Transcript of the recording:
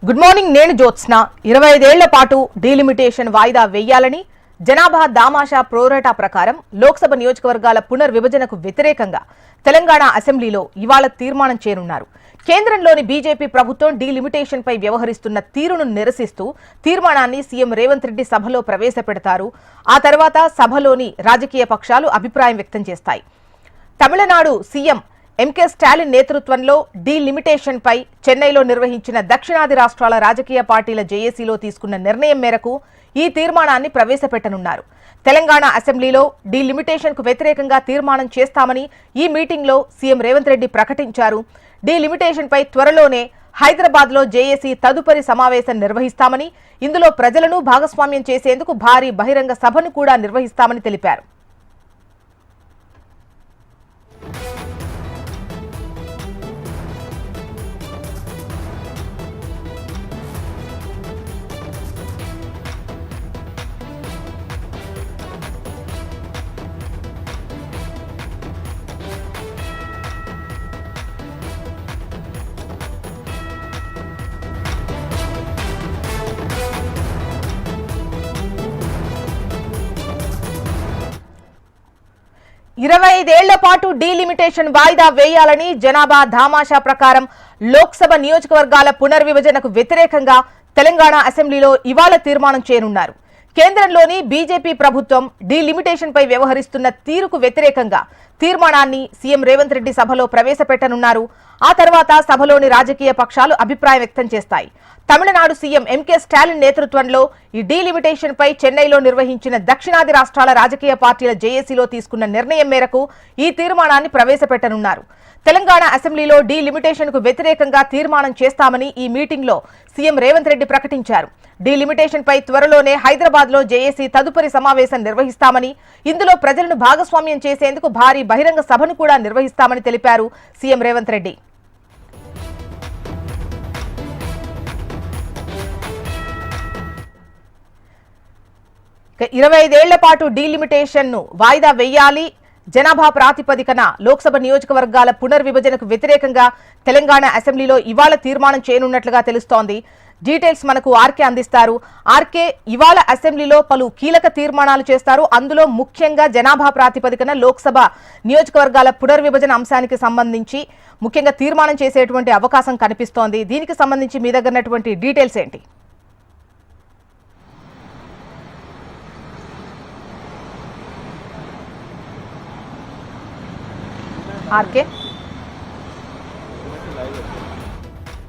Good morning. నేను జ్యోత్స్న. 25 ఏళ్ల పాటు డీలిమిటేషన్ వాయిదా వేయాలని జనాభా దామాషా ప్రోరేటా ప్రకారం లోక్సభ నియోజకవర్గాల పునర్విభజనకు వ్యతిరేకంగా తెలంగాణ అసెంబ్లీలో ఇవాళ తీర్మానం చేరున్నారు. కేంద్రంలోని బీజేపీ ప్రభుత్వం డీలిమిటేషన్ పై వ్యవహరిస్తున్న తీరును నిరసిస్తూ తీర్మానాన్ని సీఎం రేవంత్ రెడ్డి సభలో ప్రవేశపెడతారు. ఆ తర్వాత సభలోని రాజకీయ పక్షాలు అభిప్రాయం వ్యక్తం చేస్తాయి. తమిళనాడు సీఎం ఎంకే స్టాలిన్ నేతృత్వంలో డీలిమిటేషన్ పై చెన్నైలో నిర్వహించిన దక్షిణాది రాష్ట్రాల రాజకీయ పార్టీల జేఏసీలో తీసుకున్న నిర్ణయం మేరకు ఈ తీర్మానాన్ని ప్రవేశపెట్టనున్నారు. తెలంగాణ అసెంబ్లీలో డీలిమిటేషన్ కు వ్యతిరేకంగా తీర్మానం చేస్తామని ఈ మీటింగ్లో సీఎం రేవంత్ రెడ్డి ప్రకటించారు. డీలిమిటేషన్ పై త్వరలోనే హైదరాబాద్ లో జేఏసీ తదుపరి సమావేశం నిర్వహిస్తామని, ఇందులో ప్రజలను భాగస్వామ్యం చేసేందుకు భారీ బహిరంగ సభను కూడా నిర్వహిస్తామని తెలిపారు. ఇరవై 25 ఏళ్ల పాటు డీలిమిటేషన్ వాయిదా వేయాలని జనాభా దామాషా ప్రకారం లోక్సభ నియోజకవర్గాల పునర్విభజనకు వ్యతిరేకంగా తెలంగాణ అసెంబ్లీలో ఇవాళ తీర్మానం చేయనున్నారు. కేంద్రంలోని బీజేపీ ప్రభుత్వం డీలిమిటేషన్ పై వ్యవహరిస్తున్న తీరుకు వ్యతిరేకంగా తీర్మానాన్ని సీఎం రేవంత్ రెడ్డి సభలో ప్రవేశపెట్టనున్నారు. ఆ తర్వాత సభలోని రాజకీయ పక్షాలు అభిప్రాయం వ్యక్తం చేస్తాయి. తమిళనాడు సీఎం ఎంకే స్టాలిన్ నేతృత్వంలో ఈ డీలిమిటేషన్ పై చెన్నైలో నిర్వహించిన దక్షిణాది రాష్ట్రాల రాజకీయ పార్టీల జేఏసీలో తీసుకున్న నిర్ణయం మేరకు ఈ తీర్మానాన్ని ప్రవేశపెట్టనున్నారు. తెలంగాణ అసెంబ్లీలో డీలిమిటేషన్ కు వ్యతిరేకంగా తీర్మానం చేస్తామని ఈ మీటింగ్ లో సీఎం రేవంత్ రెడ్డి ప్రకటించారు. డీలిమిటేషన్ పై త్వరలోనే హైదరాబాద్ లో జేఏసీ తదుపరి సమావేశం నిర్వహిస్తామని, ఇందులో ప్రజలను భాగస్వామ్యం చేసేందుకు భారీ బహిరంగ సభను కూడా నిర్వహిస్తామని తెలిపారు సీఎం రేవంత్ రెడ్డి. ఇక 25 ఏళ్ల పాటు డీలిమిటేషన్ ను వాయిదా వేయాలి, జనాభా ప్రాతిపదికన లోక్సభ నియోజకవర్గాల పునర్విభజనకు వ్యతిరేకంగా తెలంగాణ అసెంబ్లీలో ఇవాళ తీర్మానం చేయనున్నట్లుగా తెలుస్తోంది. డీటెయిల్స్ మనకు ఆర్కే అందిస్తారు. ఆర్కే, ఇవాళ అసెంబ్లీలో పలు కీలక తీర్మానాలు చేస్తారు. అందులో ముఖ్యంగా జనాభా ప్రాతిపదికన లోక్సభ నియోజకవర్గాల పునర్విభజన అంశానికి సంబంధించి ముఖ్యంగా తీర్మానం చేసేటువంటి అవకాశం కనిపిస్తోంది. దీనికి సంబంధించి మీ దగ్గర ఉన్నటువంటి డీటెయిల్స్ ఏంటి? ఆర్కే